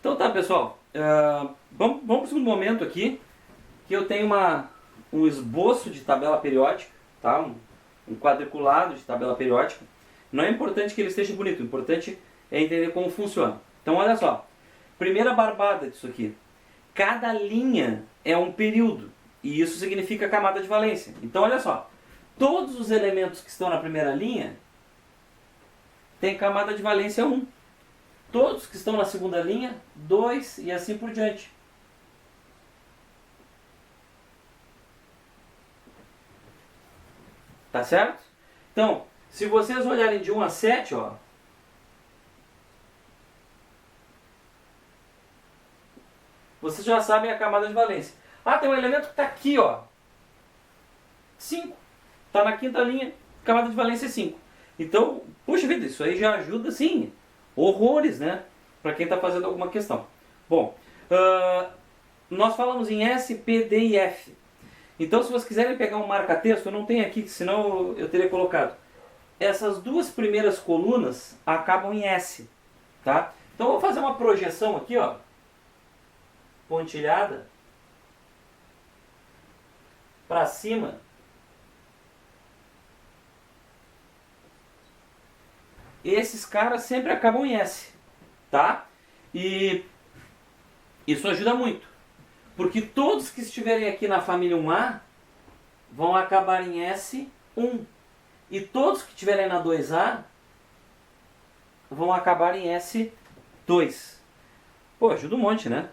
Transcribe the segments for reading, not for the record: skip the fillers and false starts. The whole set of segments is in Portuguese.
Então tá, pessoal, vamos para o segundo momento aqui, que eu tenho um esboço de tabela periódica, tá? Um quadriculado de tabela periódica. Não é importante que ele esteja bonito, o importante é entender como funciona. Então olha só, primeira barbada disso aqui, cada linha é um período, e isso significa camada de valência. Então olha só, todos os elementos que estão na primeira linha têm camada de valência 1. Todos que estão na segunda linha, 2 e assim por diante. Tá certo? Então, se vocês olharem de 1 a 7, ó, vocês já sabem a camada de valência. Ah, tem um elemento que está aqui, ó. 5. Está na quinta linha, camada de valência é 5. Então, puxa vida, isso aí já ajuda, sim, horrores, né? Para quem está fazendo alguma questão. Bom, nós falamos em S, P, D e F. Então, se vocês quiserem pegar um marca-texto, eu não tenho aqui, senão eu teria colocado. Essas duas primeiras colunas acabam em S, tá? Então, eu vou fazer uma projeção aqui, ó, pontilhada, para cima. Esses caras sempre acabam em S, tá? E isso ajuda muito, porque todos que estiverem aqui na família 1A vão acabar em S1, e todos que estiverem na 2A vão acabar em S2. Pô, ajuda um monte, né?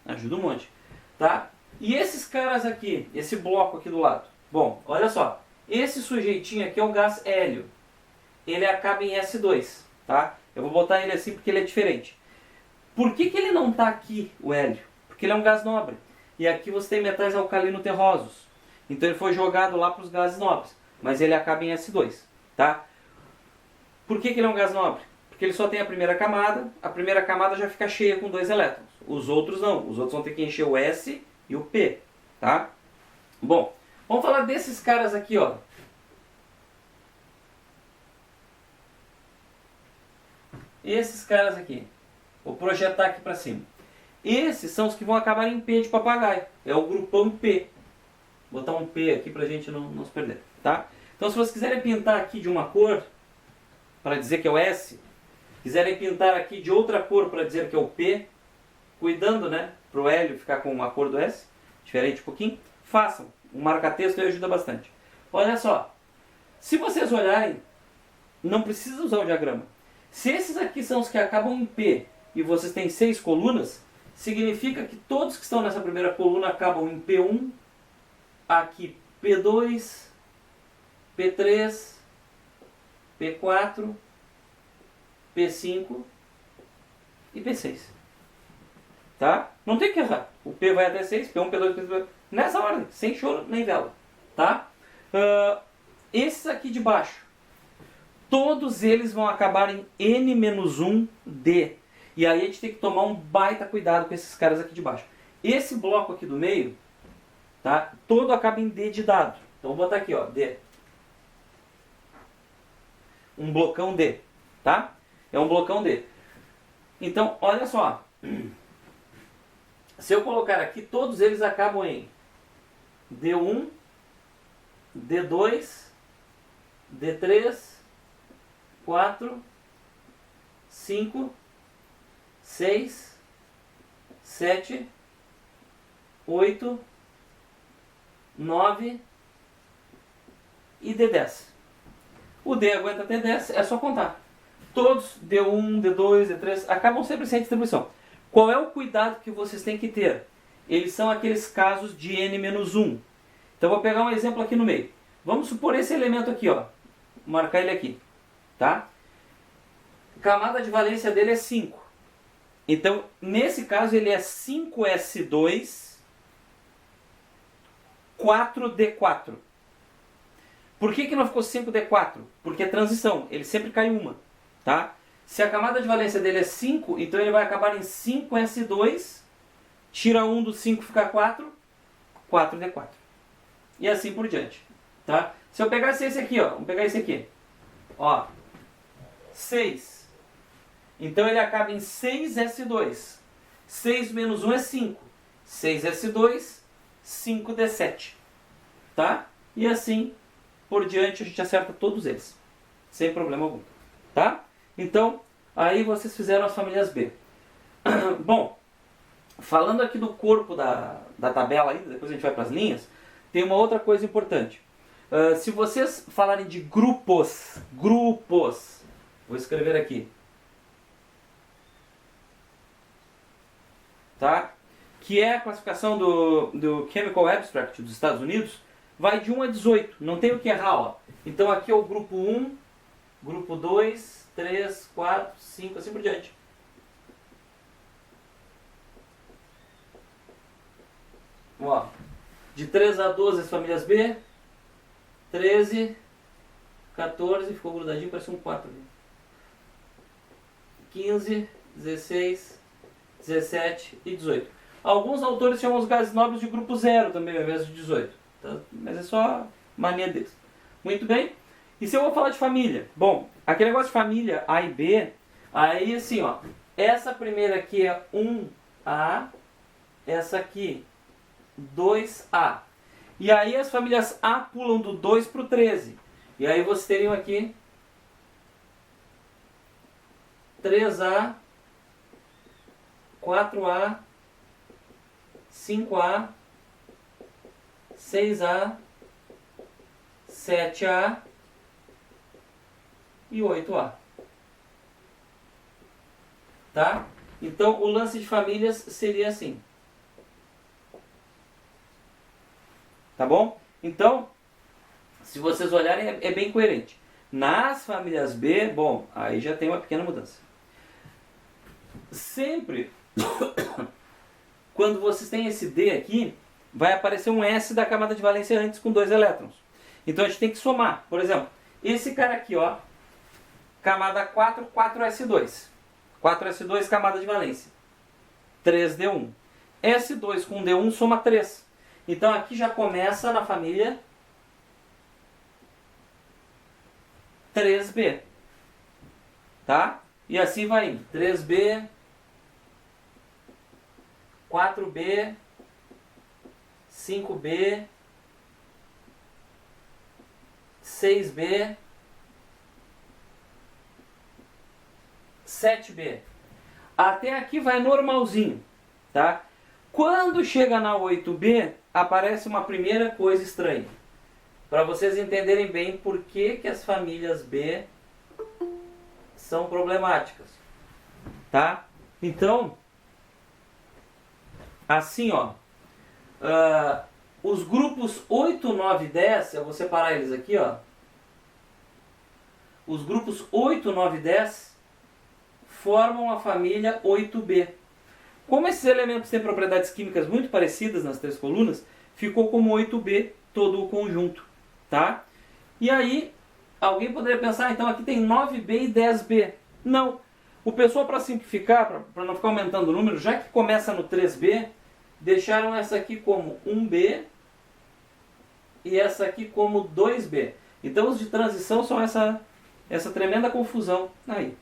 Ajuda um monte, tá? E esses caras aqui, esse bloco aqui do lado, bom, olha só, esse sujeitinho aqui é o gás hélio. Ele acaba em S2, tá? Eu vou botar ele assim porque ele é diferente. Por que ele não está aqui, o hélio? Porque ele é um gás nobre. E aqui você tem metais alcalino-terrosos. Então ele foi jogado lá para os gases nobres. Mas ele acaba em S2, tá? Por que ele é um gás nobre? Porque ele só tem a primeira camada já fica cheia com 2 elétrons. Os outros não, os outros vão ter que encher o S e o P, tá? Bom, vamos falar desses caras aqui, ó. Esses caras aqui. Vou projetar aqui para cima. Esses são os que vão acabar em P de papagaio. É o grupão P. Vou botar um P aqui para a gente não se perder, tá? Então, se vocês quiserem pintar aqui de uma cor, para dizer que é o S, quiserem pintar aqui de outra cor para dizer que é o P, cuidando, né, para o hélio ficar com a cor do S, diferente um pouquinho, façam. Um marca-texto aí ajuda bastante. Olha só, se vocês olharem, não precisa usar o diagrama. Se esses aqui são os que acabam em P e vocês têm 6 colunas, significa que todos que estão nessa primeira coluna acabam em P1, aqui P2, P3, P4, P5 e P6. Tá? Não tem que errar. O P vai até 6, P1, P2, P3, nessa ordem, sem choro nem vela. Tá? Esses aqui de baixo, todos eles vão acabar em N-1D. E aí a gente tem que tomar um baita cuidado com esses caras aqui de baixo. Esse bloco aqui do meio, tá? Todo acaba em D de dado. Então vou botar aqui, ó, D. Um blocão D, tá? É um blocão D. Então, olha só. Se eu colocar aqui, todos eles acabam em D1, D2, D3, 4, 5, 6, 7, 8, 9 e D10. O D aguenta até 10, é só contar. Todos, D1, D2, D3, acabam sempre sem distribuição. Qual é o cuidado que vocês têm que ter? Eles são aqueles casos de N-1. Então vou pegar um exemplo aqui no meio. Vamos supor esse elemento aqui, ó. Vou marcar ele aqui. Tá? Camada de valência dele é 5. Então, nesse caso, ele é 5S2, 4D4. Por que não ficou 5D4? Porque é transição, ele sempre cai uma. Tá? Se a camada de valência dele é 5, então ele vai acabar em 5S2, tira 1 do 5, fica 4, 4D4. E assim por diante. Tá? Se eu pegasse esse aqui, ó, vamos pegar esse aqui. Ó, 6. Então ele acaba em 6S2. 6 menos 1 é 5. 6s2, 5d7. Tá? E assim por diante a gente acerta todos eles. Sem problema algum. Tá? Então, aí vocês fizeram as famílias B. Bom, falando aqui do corpo da tabela, aí, depois a gente vai para as linhas, tem uma outra coisa importante. Se vocês falarem de grupos, vou escrever aqui, tá? Que é a classificação do Chemical Abstract dos Estados Unidos, vai de 1 a 18, não tem o que errar, ó. Então aqui é o grupo 1, grupo 2, 3, 4, 5, assim por diante. Ó, de 3 a 12 as famílias B, 13, 14, ficou grudadinho, parece um 4 ali. 15, 16, 17 e 18. Alguns autores chamam os gases nobres de grupo 0 também, ao invés de 18. Tá? Mas é só mania deles. Muito bem. E se eu vou falar de família? Bom, aquele negócio de família A e B, aí assim, ó. Essa primeira aqui é 1A, essa aqui 2A. E aí as famílias A pulam do 2 para o 13. E aí vocês teriam aqui 3A, 4A, 5A, 6A, 7A e 8A. Tá? Então o lance de famílias seria assim. Tá bom? Então, se vocês olharem, é bem coerente. Nas famílias B, bom, aí já tem uma pequena mudança. Sempre, quando vocês têm esse D aqui, vai aparecer um S da camada de valência antes com 2 elétrons. Então a gente tem que somar. Por exemplo, esse cara aqui, ó, camada 4, 4s2. 4s2, camada de valência. 3d1. S2 com D1 soma 3. Então aqui já começa na família 3B. Tá? E assim vai indo. 3B, 4B, 5B, 6B, 7B. Até aqui vai normalzinho, tá? Quando chega na 8B, aparece uma primeira coisa estranha. Para vocês entenderem bem por que as famílias B são problemáticas, tá? Então, assim, ó, os grupos 8, 9 e 10, eu vou separar eles aqui, ó. Os grupos 8, 9 e 10 formam a família 8B. Como esses elementos têm propriedades químicas muito parecidas nas 3 colunas, ficou como 8B todo o conjunto, tá? E aí, alguém poderia pensar, então aqui tem 9B e 10B. Não. O pessoal, para simplificar, para não ficar aumentando o número, já que começa no 3B, deixaram essa aqui como 1B e essa aqui como 2B. Então os de transição são essa tremenda confusão aí.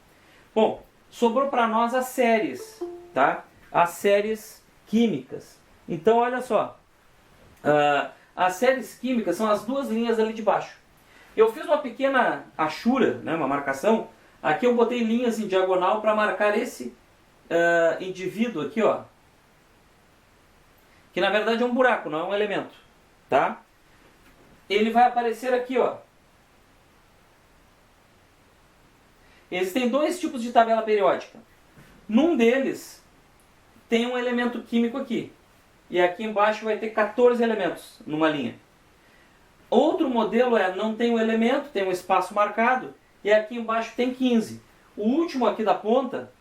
Bom, sobrou para nós as séries, tá? As séries químicas. Então olha só, as séries químicas são as duas linhas ali de baixo. Eu fiz uma pequena achura, né, uma marcação. Aqui eu botei linhas em diagonal para marcar esse indivíduo aqui, ó. Que na verdade é um buraco, não é um elemento, tá? Ele vai aparecer aqui, ó. Existem 2 tipos de tabela periódica. Num deles tem um elemento químico aqui. E aqui embaixo vai ter 14 elementos numa linha. Outro modelo não tem um elemento, tem um espaço marcado. E aqui embaixo tem 15. O último aqui da ponta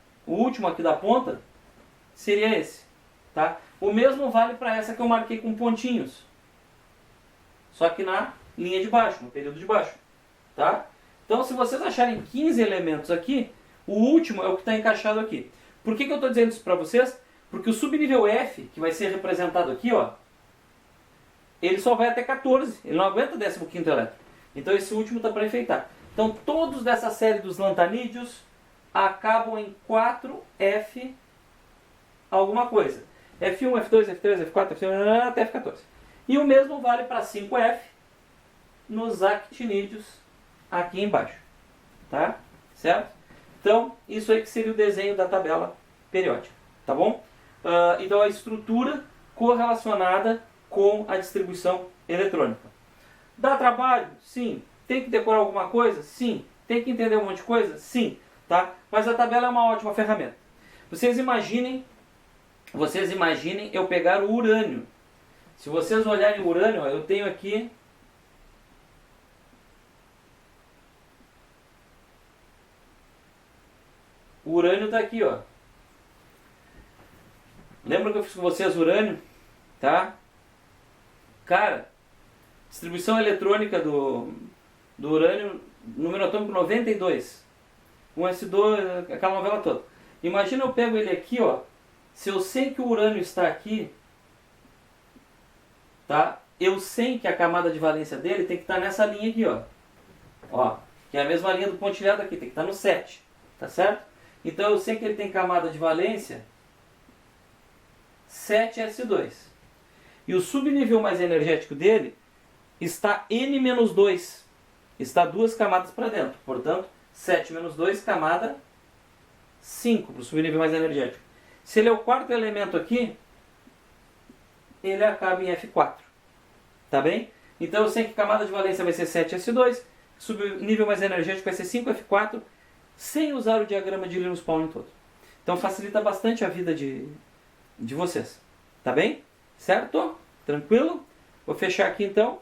seria esse, tá? O mesmo vale para essa que eu marquei com pontinhos. Só que na linha de baixo, no período de baixo, tá? Então se vocês acharem 15 elementos aqui, o último é o que está encaixado aqui. Por que eu estou dizendo isso para vocês? Porque o subnível F, que vai ser representado aqui, ó, ele só vai até 14, ele não aguenta 15º elétron. Então esse último está para enfeitar. Então todos dessa série dos lantanídeos acabam em 4F alguma coisa. F1, F2, F3, F4, F5, até F14. E o mesmo vale para 5F nos actinídeos aqui embaixo. Tá? Certo? Então, isso aí que seria o desenho da tabela periódica. Tá bom? Então, a estrutura correlacionada com a distribuição eletrônica. Dá trabalho? Sim. Tem que decorar alguma coisa? Sim. Tem que entender um monte de coisa? Sim. Tá? Mas a tabela é uma ótima ferramenta. Vocês imaginem eu pegar o urânio. Se vocês olharem o urânio, ó, eu tenho aqui o urânio está aqui, ó. Lembra que eu fiz com vocês urânio? Tá? Cara, distribuição eletrônica do urânio, número atômico 92. 1s2, aquela novela toda. Imagina eu pego ele aqui, ó. Se eu sei que o urânio está aqui, tá? Eu sei que a camada de valência dele tem que estar nessa linha aqui, ó. Ó, que é a mesma linha do pontilhado aqui, tem que estar no 7, tá certo? Então eu sei que ele tem camada de valência 7s2. E o subnível mais energético dele está N-2. Está 2 camadas para dentro. Portanto, 7 menos 2, camada 5 para o subnível mais energético. Se ele é o quarto elemento aqui, ele acaba em F4. Tá bem? Então eu sei que a camada de valência vai ser 7s2, subnível mais energético vai ser 5f4, sem usar o diagrama de Linus Pauling todo. Então facilita bastante a vida de vocês. Tá bem? Certo? Tranquilo? Vou fechar aqui então.